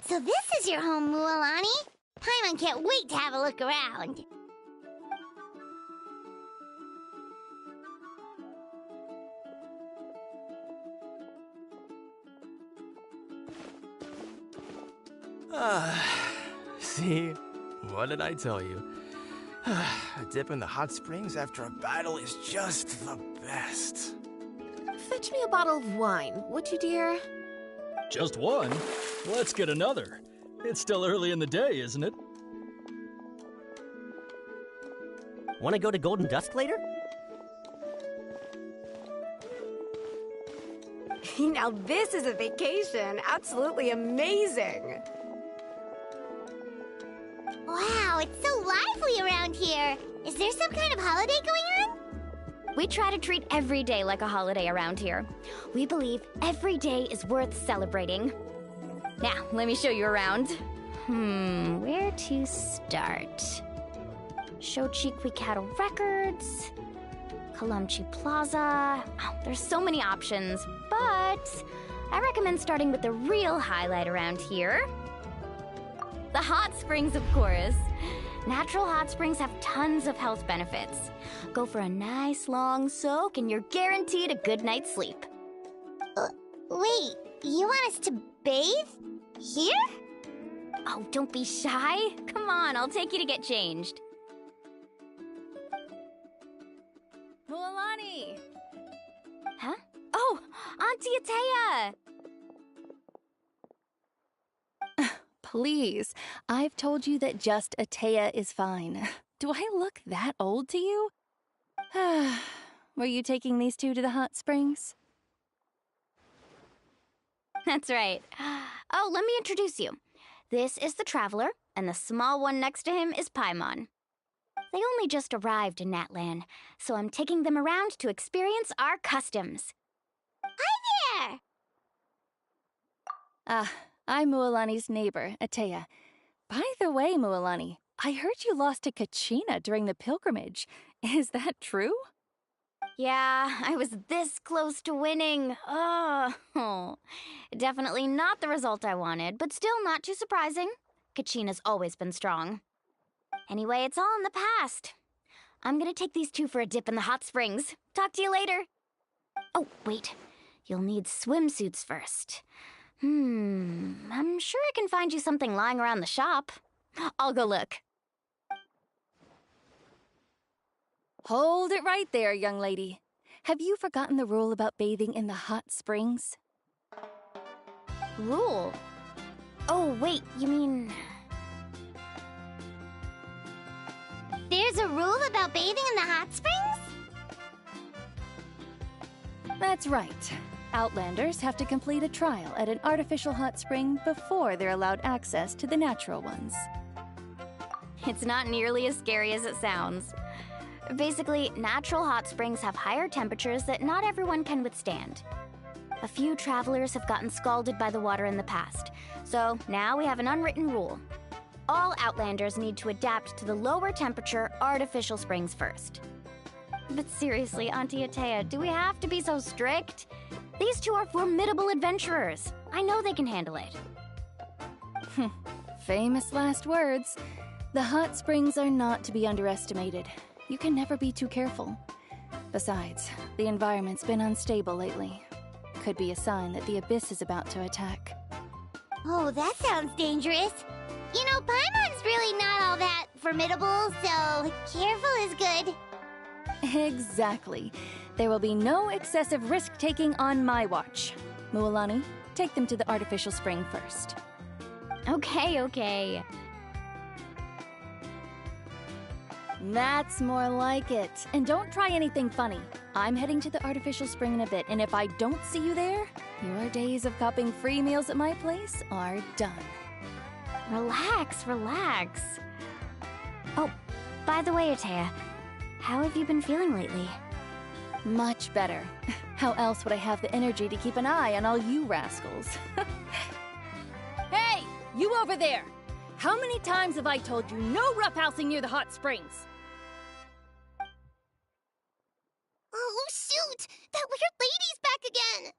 So this is your home, Mualani? Paimon can't wait to have a look around. See? What did I tell you? A dip in the hot springs after a battle is just the best. Fetch me a bottle of wine, would you, dear? Just one? Let's get another. It's still early in the day, isn't it? Want to go to Golden Dusk later? Now this is a vacation. Absolutely amazing. Wow, it's so lively around here. Is there some kind of holiday going on? We try to treat every day like a holiday around here. We believe every day is worth celebrating. Now, let me show you around. Where to start? Shochiqui Cattle Records, Kalamchi Plaza. Oh, there's so many options, but I recommend starting with the real highlight around here. The hot springs, of course. Natural hot springs have tons of health benefits. Go for a nice long soak and you're guaranteed a good night's sleep. Wait, you want us to bathe? Here? Oh, don't be shy. Come on, I'll take you to get changed. Mualani! Huh? Oh, Auntie Atea! Please, I've told you that just Atea is fine. Do I look that old to you? Were you taking these two to the hot springs? That's right. Oh, let me introduce you. This is the Traveler, and the small one next to him is Paimon. They only just arrived in Natlan, so I'm taking them around to experience our customs. Hi there! I'm Mualani's neighbor, Atea. By the way, Mualani, I heard you lost to Kachina during the pilgrimage. Is that true? Yeah, I was this close to winning. Oh, definitely not the result I wanted, but still not too surprising. Kachina's always been strong. Anyway, it's all in the past. I'm gonna take these two for a dip in the hot springs. Talk to you later. Oh, wait. You'll need swimsuits first. I'm sure I can find you something lying around the shop. I'll go look. Hold it right there, young lady. Have you forgotten the rule about bathing in the hot springs? Rule? Oh, wait, you mean... There's a rule about bathing in the hot springs? That's right. Outlanders have to complete a trial at an artificial hot spring before they're allowed access to the natural ones. It's not nearly as scary as it sounds. Basically, natural hot springs have higher temperatures that not everyone can withstand. A few travelers have gotten scalded by the water in the past, so now we have an unwritten rule. All Outlanders need to adapt to the lower temperature artificial springs first. But seriously, Auntie Atea, do we have to be so strict? These two are formidable adventurers. I know they can handle it. Famous last words. The hot springs are not to be underestimated. You can never be too careful. Besides, the environment's been unstable lately. Could be a sign that the abyss is about to attack. Oh, that sounds dangerous. You know, Paimon's really not all that formidable, so careful is good. Exactly. There will be no excessive risk-taking on my watch. Mualani, take them to the artificial spring first. Okay. That's more like it. And don't try anything funny. I'm heading to the artificial spring in a bit, and if I don't see you there, your days of copping free meals at my place are done. Relax. Oh, by the way, Atea, how have you been feeling lately? Much better. How else would I have the energy to keep an eye on all you rascals? Hey, you over there! How many times have I told you no roughhousing near the hot springs? Oh, shoot! That weird lady's back again!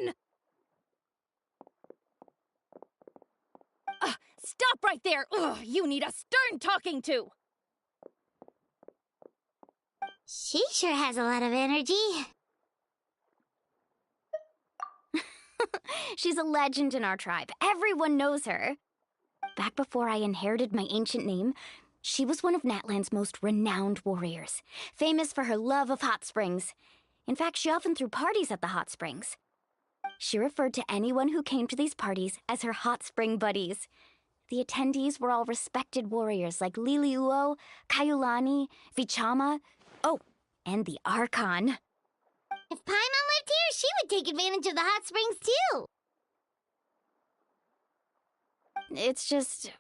Run! there! Ugh, you need a stern talking to! She sure has a lot of energy. She's a legend in our tribe. Everyone knows her. Back before I inherited my ancient name, she was one of Natlan's most renowned warriors, famous for her love of hot springs. In fact, she often threw parties at the hot springs. She referred to anyone who came to these parties as her hot spring buddies. The attendees were all respected warriors like Liliuo, Kaiulani, Vichama, oh, and the Archon. If Paimon lived here, she would take advantage of the hot springs too. It's just,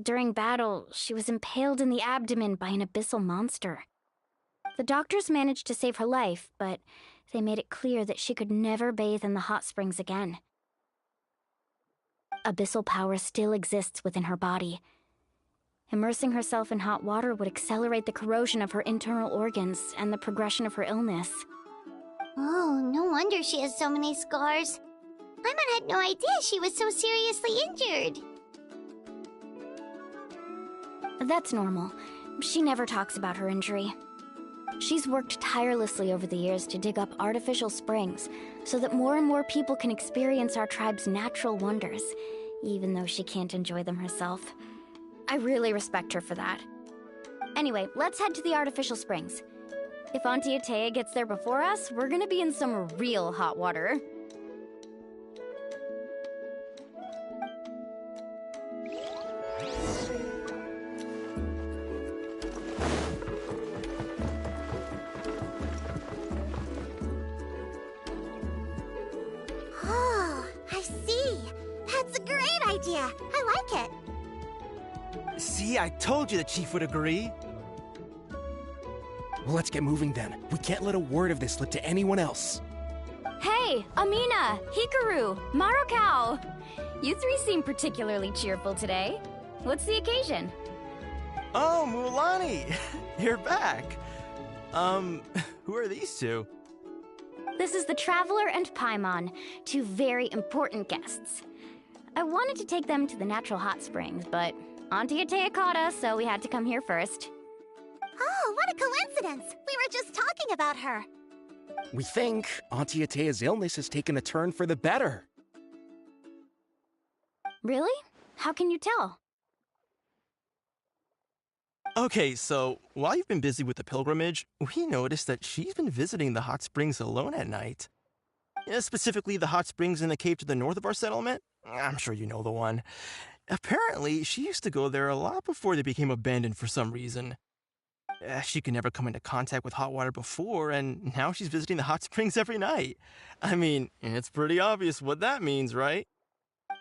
during battle, she was impaled in the abdomen by an abyssal monster. The doctors managed to save her life, but they made it clear that she could never bathe in the hot springs again. Abyssal power still exists within her body. Immersing herself in hot water would accelerate the corrosion of her internal organs and the progression of her illness. Oh, no wonder she has so many scars. Paimon had no idea she was so seriously injured. That's normal. She never talks about her injury. She's worked tirelessly over the years to dig up artificial springs so that more and more people can experience our tribe's natural wonders, even though she can't enjoy them herself. I really respect her for that. Anyway, let's head to the artificial springs. If Auntie Atea gets there before us, we're gonna be in some real hot water. Oh, I see. That's a great idea. I like it. See, I told you the chief would agree. Well, let's get moving then. We can't let a word of this slip to anyone else. Hey, Amina, Hikaru, Marukao! You three seem particularly cheerful today. What's the occasion? Oh, Mulani! You're back. Who are these two? This is the Traveler and Paimon, two very important guests. I wanted to take them to the natural hot springs, but Auntie Atea caught us, so we had to come here first. Oh, what a coincidence! We were just talking about her. We think Auntie Atea's illness has taken a turn for the better. Really? How can you tell? Okay, so while you've been busy with the pilgrimage, we noticed that she's been visiting the hot springs alone at night. Specifically, the hot springs in the cave to the north of our settlement. I'm sure you know the one. Apparently, she used to go there a lot before they became abandoned for some reason. She could never come into contact with hot water before, and now she's visiting the hot springs every night. I mean, it's pretty obvious what that means, right?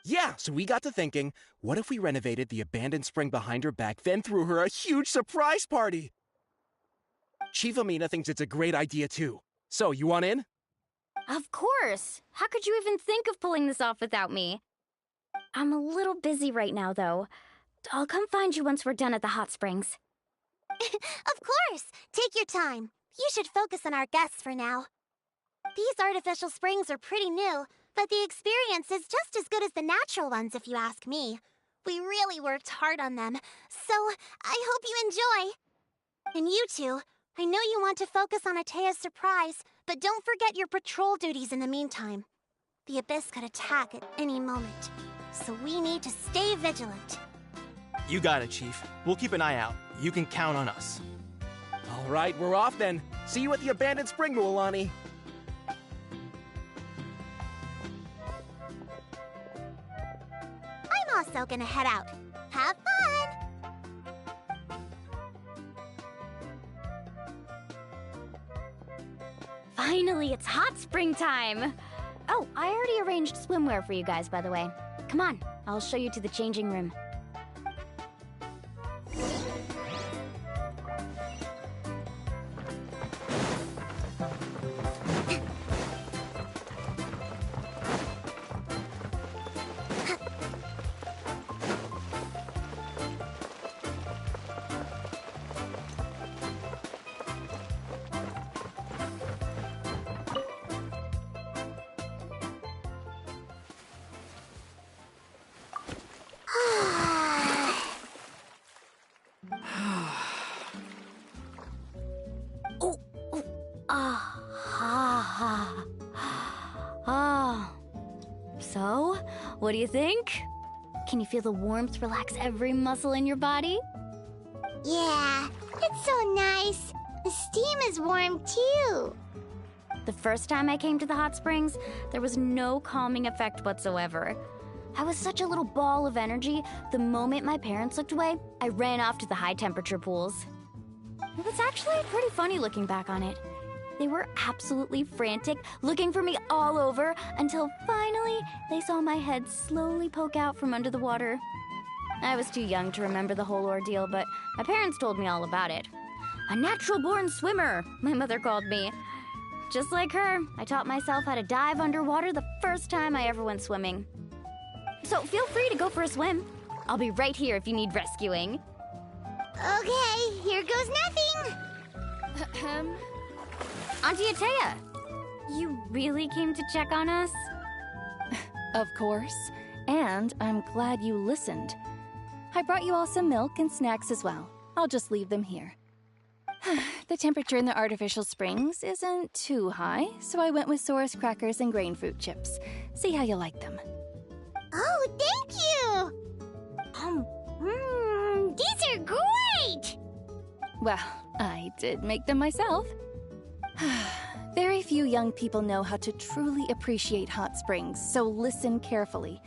Yeah, so we got to thinking, what if we renovated the abandoned spring behind her back, then threw her a huge surprise party? Chief Amina thinks it's a great idea too. So, you want in? Of course! How could you even think of pulling this off without me? I'm a little busy right now, though. I'll come find you once we're done at the hot springs. Of course! Take your time. You should focus on our guests for now. These artificial springs are pretty new, but the experience is just as good as the natural ones, if you ask me. We really worked hard on them, so I hope you enjoy. And you two, I know you want to focus on Atea's surprise, but don't forget your patrol duties in the meantime. The Abyss could attack at any moment, so we need to stay vigilant. You got it, Chief. We'll keep an eye out. You can count on us. All right, we're off then. See you at the abandoned spring, Mulani. I'm also gonna head out. Have fun! Finally, it's hot spring time! Oh, I already arranged swimwear for you guys, by the way. Come on, I'll show you to the changing room. What do you think? Can you feel the warmth relax every muscle in your body? Yeah, it's so nice. The steam is warm too. The first time I came to the hot springs, there was no calming effect whatsoever. I was such a little ball of energy, the moment my parents looked away, I ran off to the high-temperature pools. It was actually pretty funny looking back on it. They were absolutely frantic, looking for me all over, until finally they saw my head slowly poke out from under the water. I was too young to remember the whole ordeal, but my parents told me all about it. A natural-born swimmer, my mother called me. Just like her, I taught myself how to dive underwater the first time I ever went swimming. So feel free to go for a swim. I'll be right here if you need rescuing. Okay, here goes nothing. Auntie Atea, you really came to check on us? Of course. And I'm glad you listened. I brought you all some milk and snacks as well. I'll just leave them here. The temperature in the artificial springs isn't too high, so I went with Saurus crackers and grain fruit chips. See how you like them. Oh, thank you! These are great! Well, I did make them myself. Very few young people know how to truly appreciate hot springs, so listen carefully.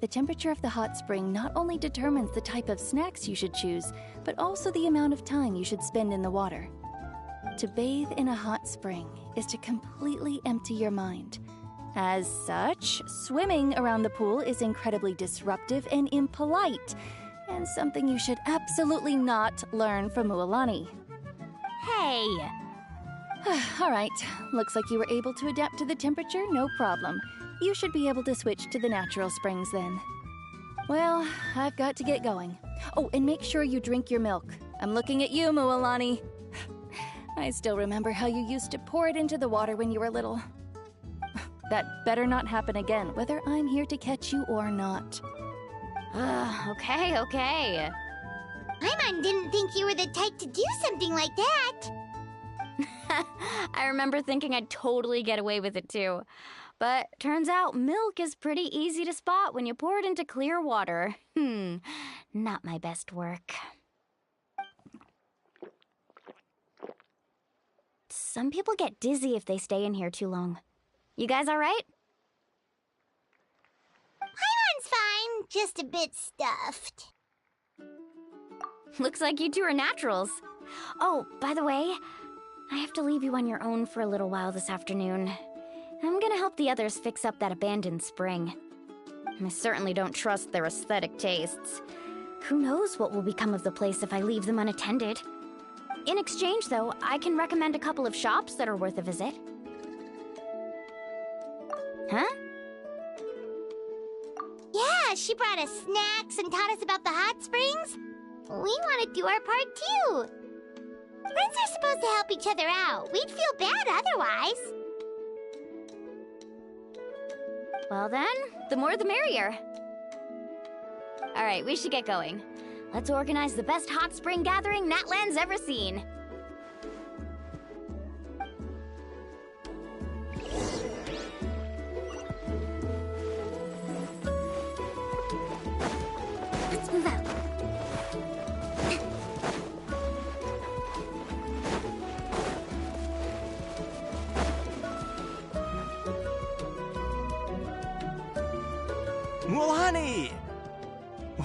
The temperature of the hot spring not only determines the type of snacks you should choose, but also the amount of time you should spend in the water. To bathe in a hot spring is to completely empty your mind. As such, swimming around the pool is incredibly disruptive and impolite, and something you should absolutely not learn from Mualani. Hey! All right, looks like you were able to adapt to the temperature, no problem. You should be able to switch to the natural springs then. Well, I've got to get going. Oh, and make sure you drink your milk. I'm looking at you, Mualani. I still remember how you used to pour it into the water when you were little. That better not happen again, whether I'm here to catch you or not. Okay. Paimon didn't think you were the type to do something like that. I remember thinking I'd totally get away with it too. But turns out milk is pretty easy to spot when you pour it into clear water. Not my best work. Some people get dizzy if they stay in here too long. You guys all right? Paimon's fine, just a bit stuffed. Looks like you two are naturals. Oh, by the way, I have to leave you on your own for a little while this afternoon. I'm gonna help the others fix up that abandoned spring. I certainly don't trust their aesthetic tastes. Who knows what will become of the place if I leave them unattended. In exchange, though, I can recommend a couple of shops that are worth a visit. Huh? Yeah, she brought us snacks and taught us about the hot springs. We want to do our part too. Friends are supposed to help each other out. We'd feel bad otherwise. Well then, the more the merrier. All right, we should get going. Let's organize the best hot spring gathering Natlan's ever seen. Let's move out. Mualani!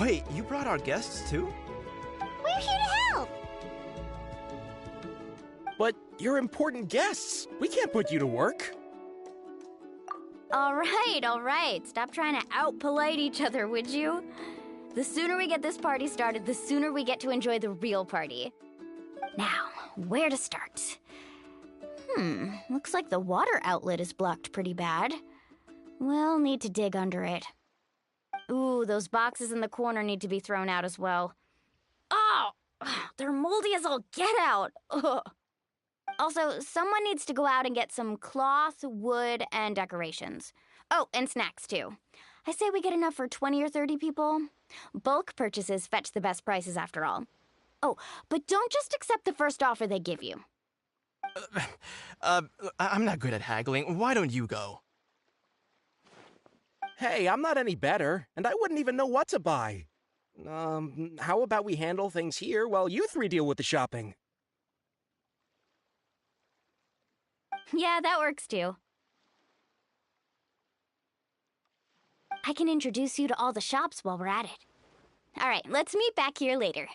Wait, you brought our guests too? We're here to help. But you're important guests. We can't put you to work. All right. Stop trying to out-polite each other, would you? The sooner we get this party started, the sooner we get to enjoy the real party. Now, where to start? Looks like the water outlet is blocked pretty bad. We'll need to dig under it. Ooh, those boxes in the corner need to be thrown out as well. Oh, they're moldy as all get out. Ugh. Also, someone needs to go out and get some cloth, wood, and decorations. Oh, and snacks, too. I say we get enough for 20 or 30 people. Bulk purchases fetch the best prices after all. Oh, but don't just accept the first offer they give you. I'm not good at haggling. Why don't you go? Hey, I'm not any better, and I wouldn't even know what to buy. How about we handle things here while you three deal with the shopping? Yeah, that works too. I can introduce you to all the shops while we're at it. All right, let's meet back here later.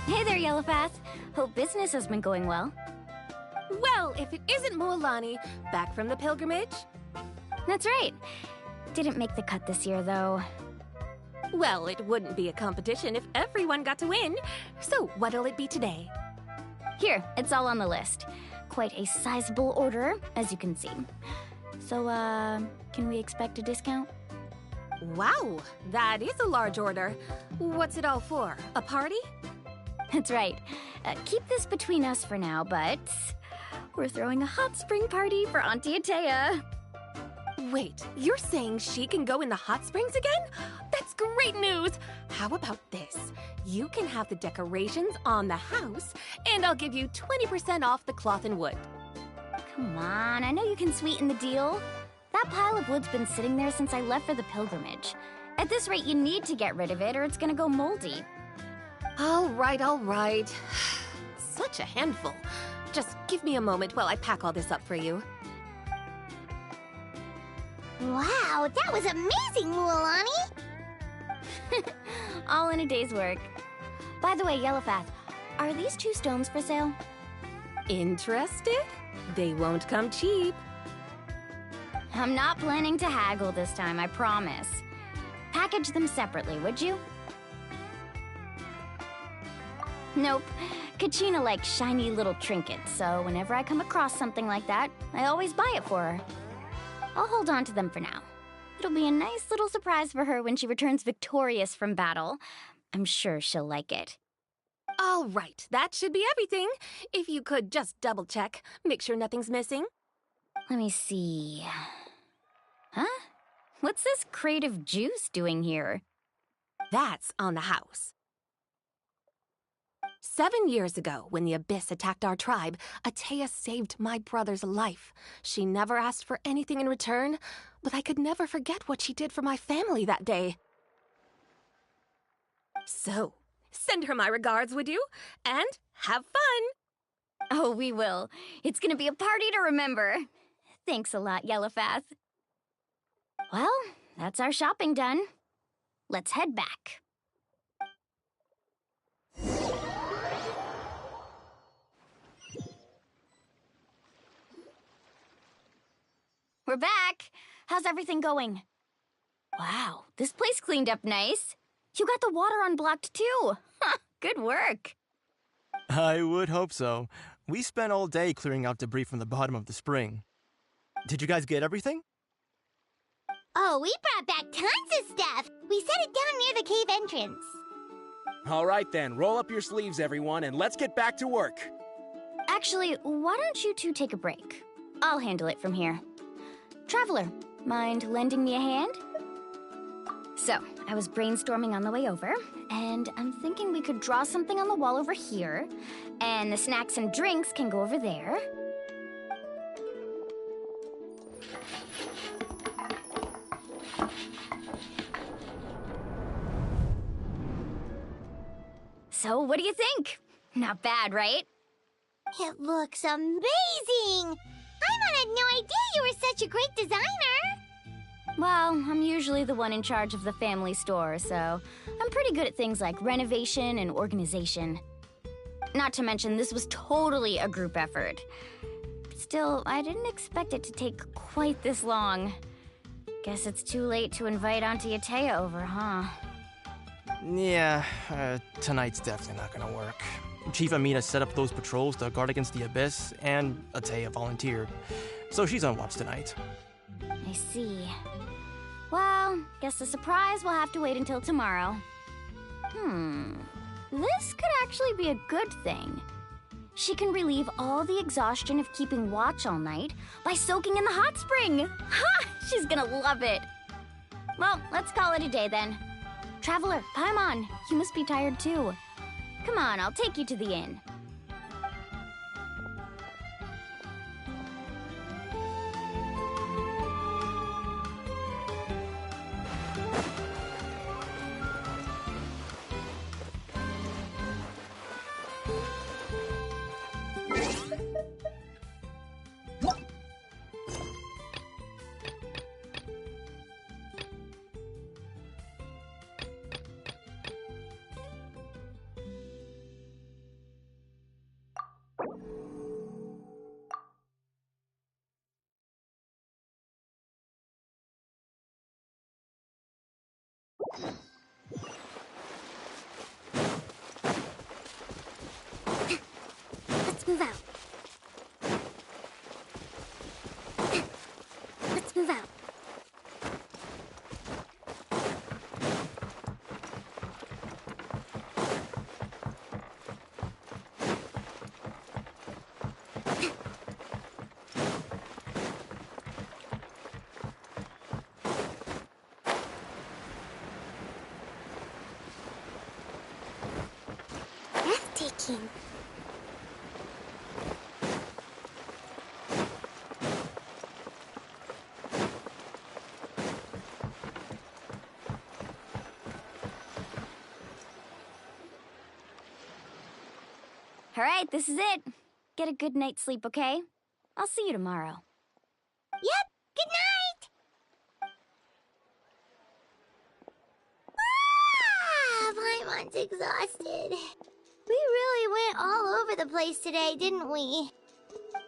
Hey there, Yellowpath. Hope business has been going well. Well, if it isn't Mualani, back from the pilgrimage? That's right. Didn't make the cut this year, though. Well, it wouldn't be a competition if everyone got to win. So, what'll it be today? Here, it's all on the list. Quite a sizable order, as you can see. So, can we expect a discount? Wow, that is a large order. What's it all for? A party? That's right. Keep this between us for now, but we're throwing a hot spring party for Auntie Atea. Wait, you're saying she can go in the hot springs again? That's great news! How about this? You can have the decorations on the house, and I'll give you 20% off the cloth and wood. Come on, I know you can sweeten the deal. That pile of wood's been sitting there since I left for the pilgrimage. At this rate, you need to get rid of it or it's gonna go moldy. All right. Such a handful. Just give me a moment while I pack all this up for you. Wow, that was amazing, Mualani! All in a day's work. By the way, Yellowpath, are these 2 stones for sale? Interested? They won't come cheap. I'm not planning to haggle this time, I promise. Package them separately, would you? Nope. Kachina likes shiny little trinkets, so whenever I come across something like that, I always buy it for her. I'll hold on to them for now. It'll be a nice little surprise for her when she returns victorious from battle. I'm sure she'll like it. All right, that should be everything. If you could just double check, make sure nothing's missing. Let me see. Huh? What's this crate of juice doing here? That's on the house. 7 years ago, when the Abyss attacked our tribe, Atea saved my brother's life. She never asked for anything in return, but I could never forget what she did for my family that day. So, send her my regards, would you? And have fun! Oh, we will. It's gonna be a party to remember. Thanks a lot, Yellowpath. Well, that's our shopping done. Let's head back. We're back. How's everything going? Wow, this place cleaned up nice. You got the water unblocked too. Good work. I would hope so. We spent all day clearing out debris from the bottom of the spring. Did you guys get everything? Oh, we brought back tons of stuff! We set it down near the cave entrance. All right then, roll up your sleeves, everyone, and let's get back to work. Actually, why don't you two take a break? I'll handle it from here. Traveler, mind lending me a hand? So, I was brainstorming on the way over, and I'm thinking we could draw something on the wall over here, and the snacks and drinks can go over there. So, what do you think? Not bad, right? It looks amazing! Paimon had no idea you were such a great designer! Well, I'm usually the one in charge of the family store, so I'm pretty good at things like renovation and organization. Not to mention, this was totally a group effort. Still, I didn't expect it to take quite this long. Guess it's too late to invite Auntie Atea over, huh? Yeah, tonight's definitely not gonna work. Chief Amina set up those patrols to guard against the Abyss, and Atea volunteered. So she's on watch tonight. I see. Well, guess the surprise will have to wait until tomorrow. This could actually be a good thing. She can relieve all the exhaustion of keeping watch all night by soaking in the hot spring. Ha! She's gonna love it. Well, let's call it a day then. Traveler, Paimon, you must be tired too. Come on, I'll take you to the inn. Let's move out. Let's move out. Breathtaking. All right, this is it. Get a good night's sleep, okay? I'll see you tomorrow. Yep, good night! Paimon's exhausted. We really went all over the place today, didn't we?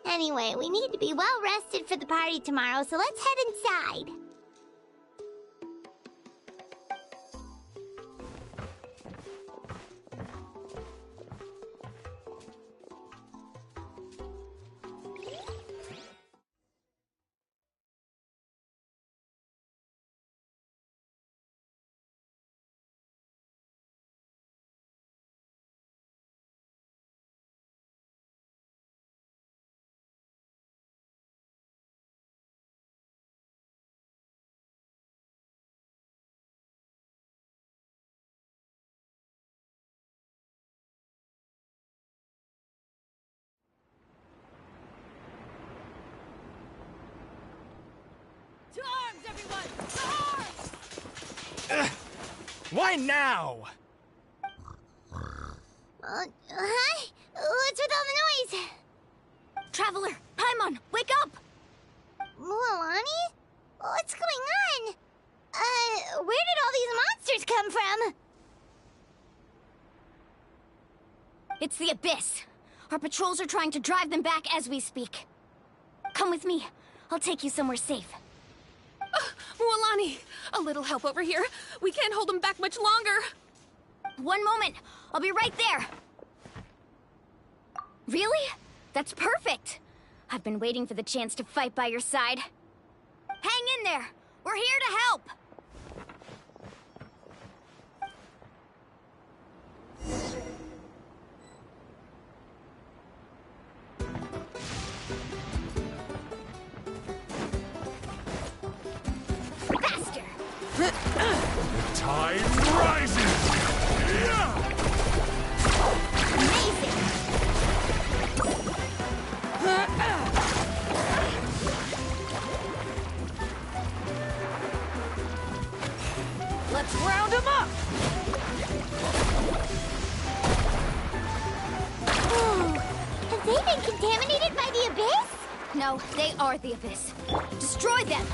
Anyway, we need to be well rested for the party tomorrow, so let's head inside. To arms, everyone! To arms! Why now? Hi? What's with all the noise? Traveler, Paimon, wake up! Mualani? What's going on? Where did all these monsters come from? It's the Abyss. Our patrols are trying to drive them back as we speak. Come with me. I'll take you somewhere safe. Mualani, a little help over here. We can't hold them back much longer. One moment. I'll be right there. Really? That's perfect. I've been waiting for the chance to fight by your side. Hang in there. We're here to help. Faster. The tide rises! Amazing. Let's round them up! Oh, have they been contaminated by the Abyss? No, they are the Abyss. Destroy them.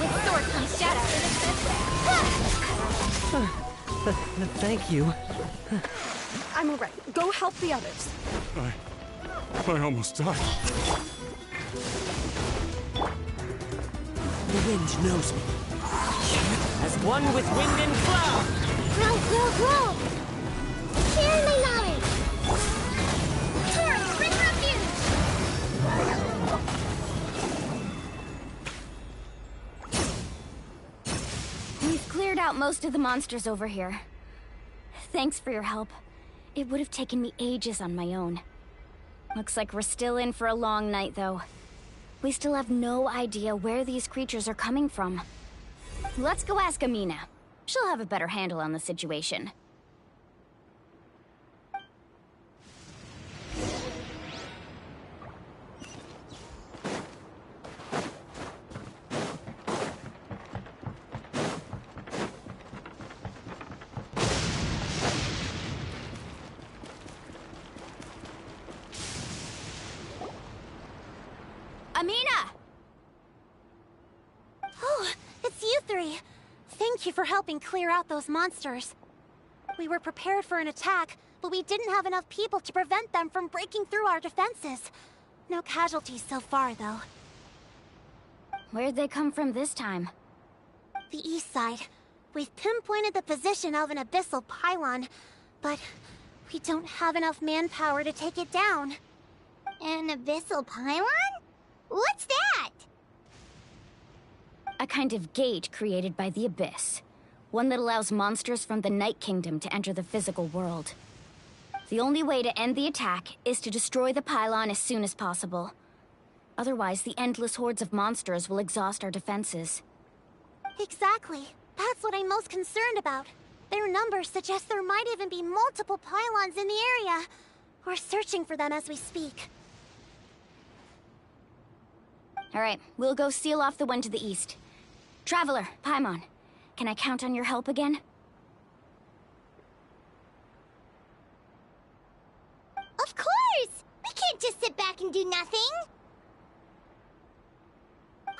With sword comes shadow. Thank you. I'm all right. Go help the others. I almost died. The wind knows me. one with wind and cloud. Grow! Share my knowledge! Torrent, bring refuge! We've cleared out most of the monsters over here. Thanks for your help. It would have taken me ages on my own. Looks like we're still in for a long night, though. We still have no idea where these creatures are coming from. Let's go ask Amina. She'll have a better handle on the situation. Amina! Oh, it's you three. Thank you for helping clear out those monsters. We were prepared for an attack, but we didn't have enough people to prevent them from breaking through our defenses. No casualties so far, though. Where'd they come from this time? The east side. We've pinpointed the position of an abyssal pylon, but we don't have enough manpower to take it down. An abyssal pylon? What's that? A kind of gate created by the Abyss. One that allows monsters from the Night Kingdom to enter the physical world. The only way to end the attack is to destroy the pylon as soon as possible. Otherwise, the endless hordes of monsters will exhaust our defenses. Exactly. That's what I'm most concerned about. Their numbers suggest there might even be multiple pylons in the area. We're searching for them as we speak. Alright, we'll go seal off the one to the east. Traveler, Paimon, can I count on your help again? Of course! We can't just sit back and do nothing!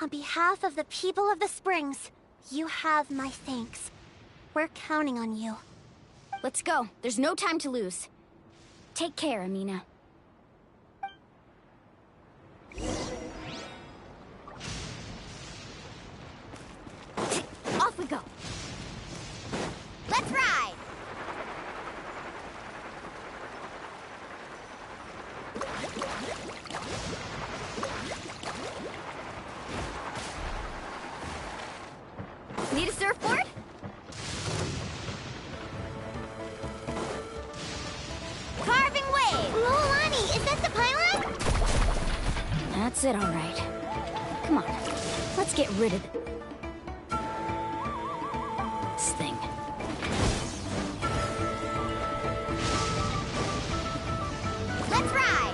On behalf of the people of the Springs, you have my thanks. We're counting on you. Let's go. There's no time to lose. Take care, Amina. Off we go. Let's ride! Need a surfboard? Carving wave! Lolani, is that the pylon? That's it, all right. Come on, let's get rid of this thing. Let's ride!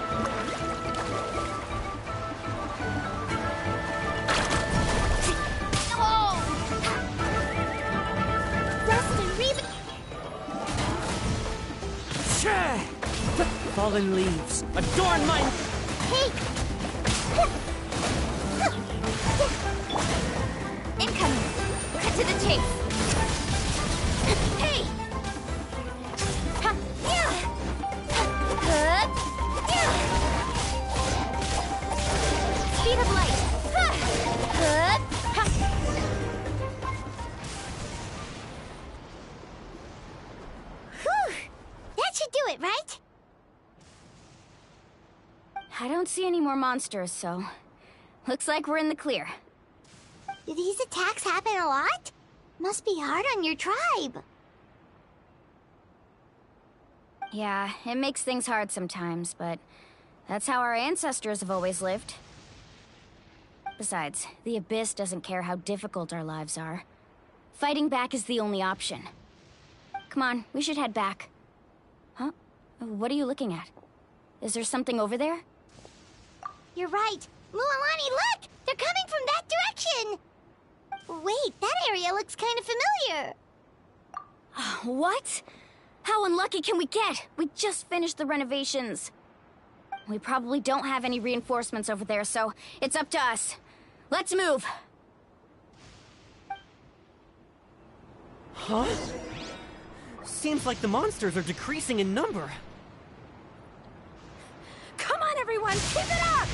Fallen leaves, adorn my... Hey! Incoming! Cut to the chase! Hey! Speed of light! Whew! That should do it, right? I don't see any more monsters, so... looks like we're in the clear. Do these attacks happen a lot? Must be hard on your tribe. Yeah, it makes things hard sometimes, but... that's how our ancestors have always lived. Besides, the Abyss doesn't care how difficult our lives are. Fighting back is the only option. Come on, we should head back. Huh? What are you looking at? Is there something over there? You're right. Mualani, look! They're coming from that direction! Wait, that area looks kind of familiar. What? How unlucky can we get? We just finished the renovations. We probably don't have any reinforcements over there, so it's up to us. Let's move. Huh? Seems like the monsters are decreasing in number. Come on, everyone, keep it up!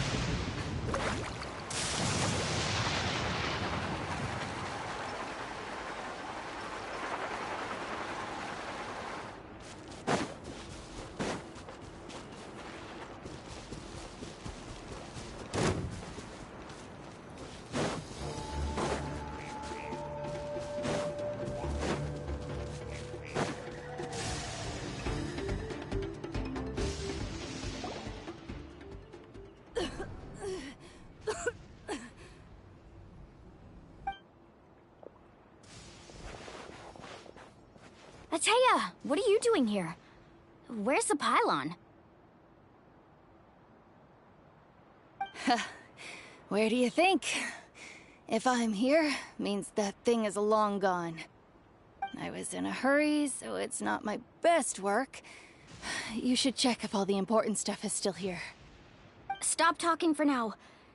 Atea, what are you doing here? Where's the pylon? Where do you think? If I'm here, means that thing is long gone. I was in a hurry, so it's not my best work. You should check if all the important stuff is still here. Stop talking for now.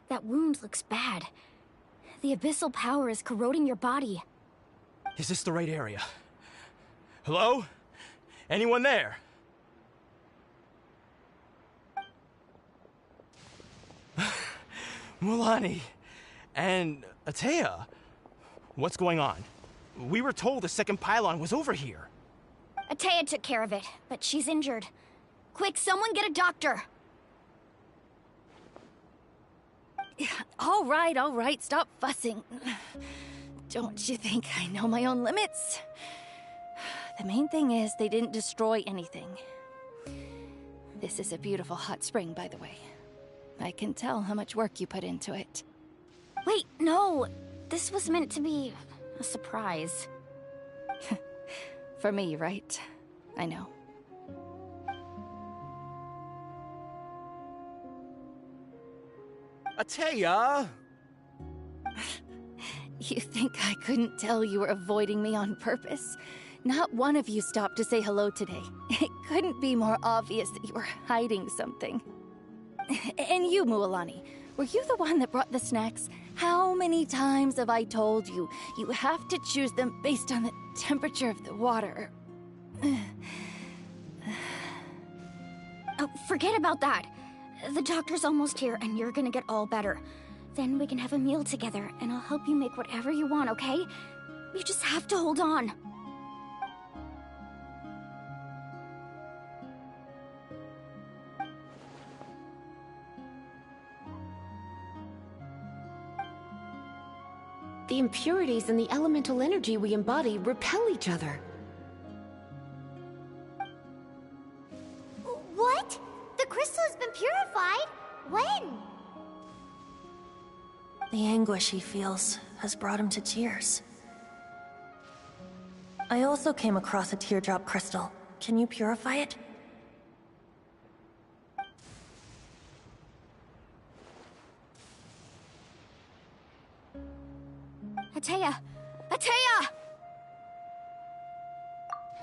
That wound looks bad. The abyssal power is corroding your body. Is this the right area? Hello? Anyone there? Mualani and Atea, what's going on? We were told the second pylon was over here. Atea took care of it, but she's injured. Quick, someone get a doctor! All right, stop fussing. Don't you think I know my own limits? The main thing is they didn't destroy anything. This is a beautiful hot spring, by the way. I can tell how much work you put into it. Wait, no! This was meant to be a surprise. For me, right? I know. Atea! You think I couldn't tell you were avoiding me on purpose? Not one of you stopped to say hello today. It couldn't be more obvious that you were hiding something. And you, Mualani, were you the one that brought the snacks? How many times have I told you, you have to choose them based on the temperature of the water? Oh, forget about that. The doctor's almost here, and you're gonna get all better. Then we can have a meal together, and I'll help you make whatever you want, okay? You just have to hold on. The impurities and the elemental energy we embody repel each other. What? The crystal has been purified? When? The anguish he feels has brought him to tears. I also came across a teardrop crystal. Can you purify it? Atea! Atea!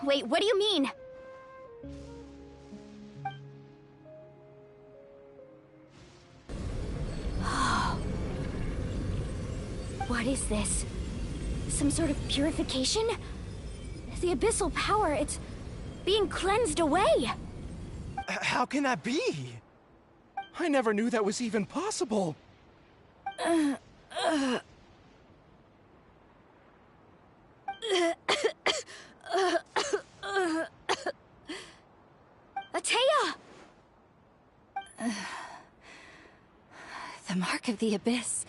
Wait, what do you mean? What is this? Some sort of purification? The abyssal power, it's being cleansed away! How can that be? I never knew that was even possible. Atea! The mark of the abyss.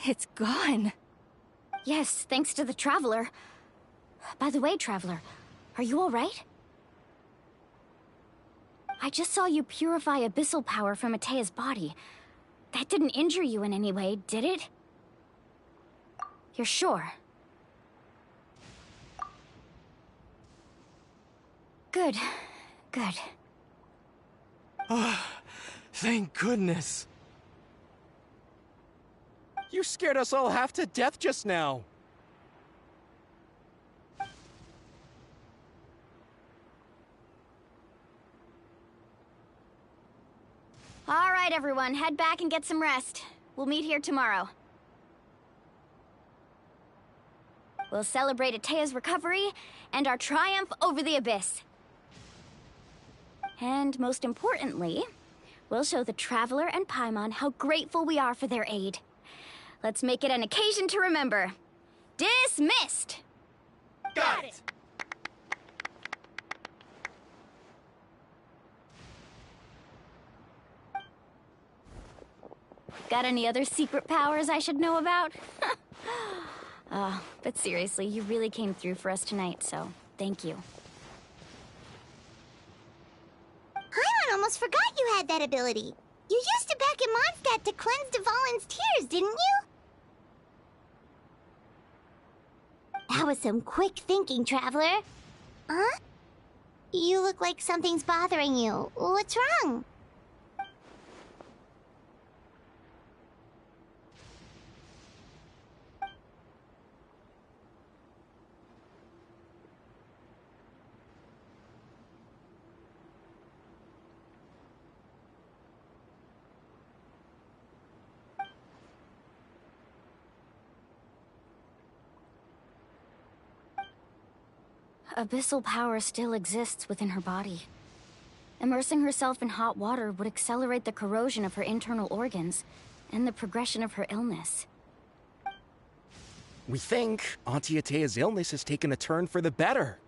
It's gone. Yes, thanks to the Traveler. By the way, Traveler, are you alright? I just saw you purify abyssal power from Atea's body. That didn't injure you in any way, did it? You're sure? Good. Good. Thank goodness. You scared us all half to death just now. All right, everyone, head back and get some rest. We'll meet here tomorrow. We'll celebrate Atea's recovery and our triumph over the abyss. And most importantly, we'll show the Traveler and Paimon how grateful we are for their aid. Let's make it an occasion to remember. Dismissed! Got it! Got any other secret powers I should know about? But seriously, you really came through for us tonight, so thank you. Paimon almost forgot you had that ability. You used it back in Mondstadt to cleanse Dvalin's tears, didn't you? That was some quick thinking, Traveler. Huh? You look like something's bothering you. What's wrong? Abyssal power still exists within her body. Immersing herself in hot water would accelerate the corrosion of her internal organs and the progression of her illness. We think Auntie Atea's illness has taken a turn for the better.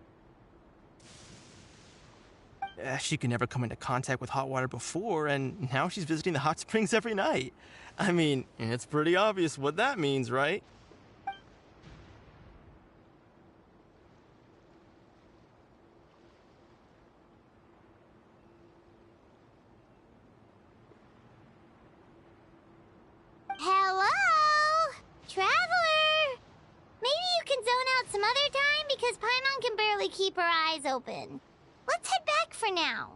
She could never come into contact with hot water before, and now she's visiting the hot springs every night. I mean, it's pretty obvious what that means, right? Hello? Traveler? Maybe you can zone out some other time because Paimon can barely keep her eyes open. Let's head back for now.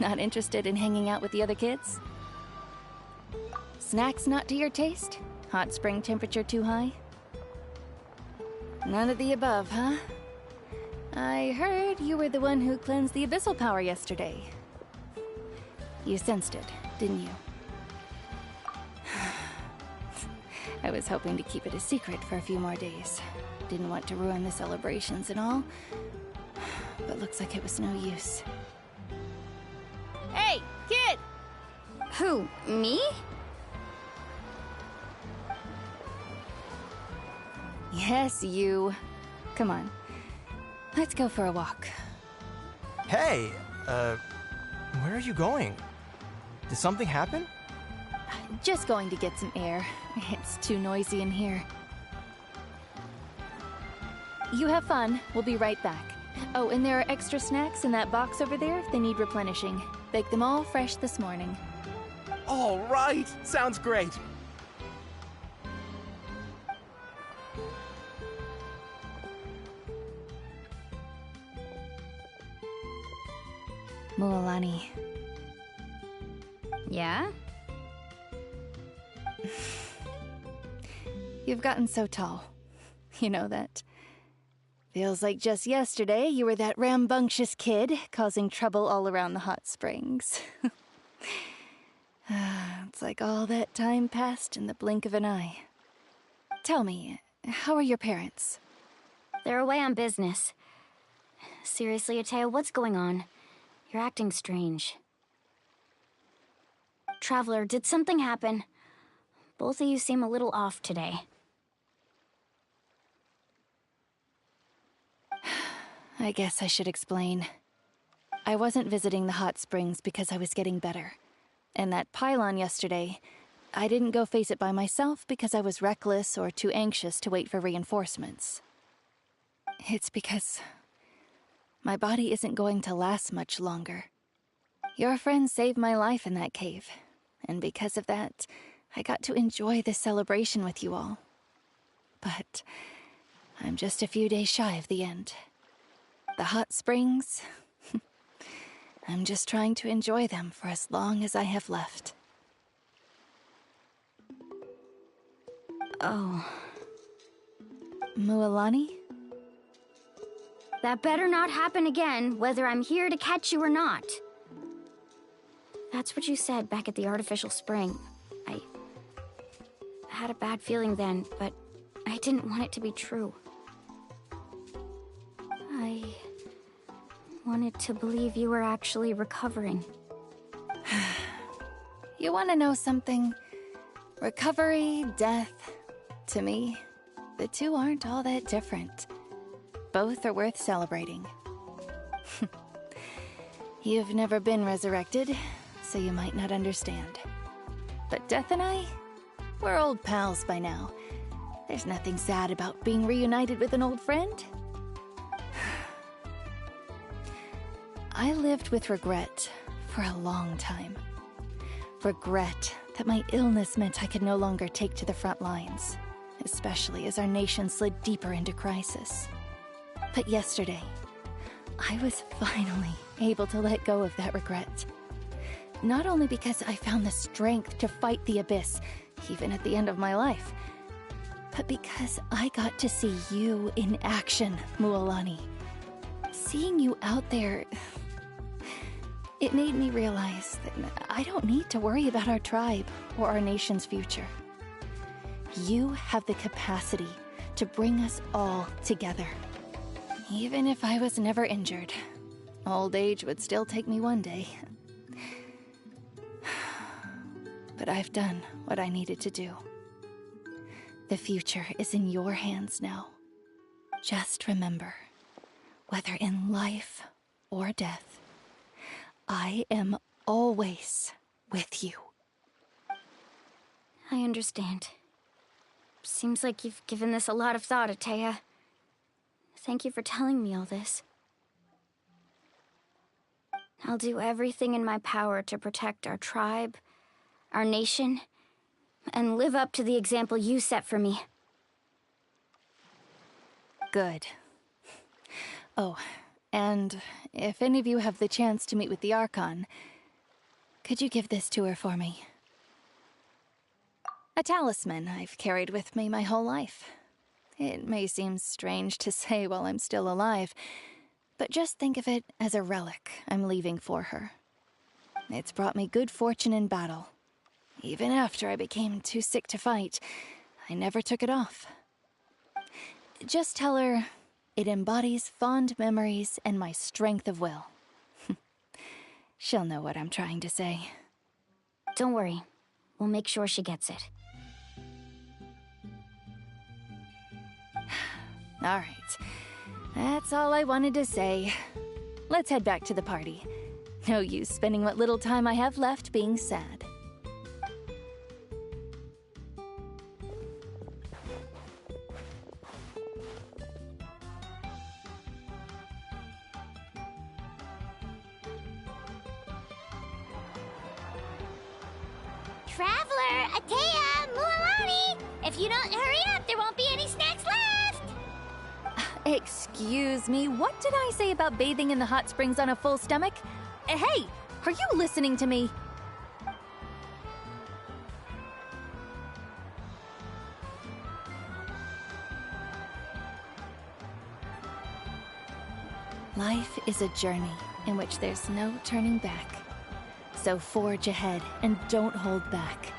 Not interested in hanging out with the other kids? Snacks not to your taste? Hot spring temperature too high? None of the above, huh? I heard you were the one who cleansed the abyssal power yesterday. You sensed it, didn't you? I was hoping to keep it a secret for a few more days. Didn't want to ruin the celebrations and all. But looks like it was no use. Hey, kid! Who, me? Yes, you. Come on. Let's go for a walk. Hey, where are you going? Did something happen? Just going to get some air. It's too noisy in here. You have fun. We'll be right back. Oh, and there are extra snacks in that box over there if they need replenishing. Baked them all fresh this morning. All right! Sounds great! Mualani. Yeah? You've gotten so tall. You know that. Feels like just yesterday you were that rambunctious kid causing trouble all around the hot springs. It's like all that time passed in the blink of an eye. Tell me, how are your parents? They're away on business. Seriously, Atea, what's going on? You're acting strange. Traveler, did something happen? Both of you seem a little off today. I guess I should explain. I wasn't visiting the hot springs because I was getting better. And that pylon yesterday, I didn't go face it by myself because I was reckless or too anxious to wait for reinforcements. It's because my body isn't going to last much longer. Your friend saved my life in that cave, and because of that, I got to enjoy this celebration with you all. But I'm just a few days shy of the end. The hot springs, I'm just trying to enjoy them for as long as I have left. Oh. Mualani? That better not happen again, whether I'm here to catch you or not. That's what you said back at the artificial spring. I had a bad feeling then, but I didn't want it to be true. I wanted to believe you were actually recovering. You want to know something? Recovery, death, to me, the two aren't all that different. Both are worth celebrating. You've never been resurrected, so you might not understand. But Death and I, we're old pals by now. There's nothing sad about being reunited with an old friend. I lived with regret for a long time. Regret that my illness meant I could no longer take to the front lines, especially as our nation slid deeper into crisis. But yesterday, I was finally able to let go of that regret. Not only because I found the strength to fight the abyss, even at the end of my life, but because I got to see you in action, Mualani. Seeing you out there, it made me realize that I don't need to worry about our tribe or our nation's future. You have the capacity to bring us all together. Even if I was never injured, old age would still take me one day. But I've done what I needed to do. The future is in your hands now. Just remember, whether in life or death, I am always with you. I understand. Seems like you've given this a lot of thought, Atea. Thank you for telling me all this. I'll do everything in my power to protect our tribe, our nation, and live up to the example you set for me. Good. Oh, and if any of you have the chance to meet with the Archon, could you give this to her for me? A talisman I've carried with me my whole life. It may seem strange to say while I'm still alive, but just think of it as a relic I'm leaving for her. It's brought me good fortune in battle. Even after I became too sick to fight, I never took it off. Just tell her it embodies fond memories and my strength of will. She'll know what I'm trying to say. Don't worry. We'll make sure she gets it. All right. That's all I wanted to say. Let's head back to the party. No use spending what little time I have left being sad. Traveler, Atea, Mualani! If you don't hurry up, there won't be any snacks left! Excuse me, what did I say about bathing in the hot springs on a full stomach? Hey, are you listening to me? Life is a journey in which there's no turning back. So forge ahead and don't hold back.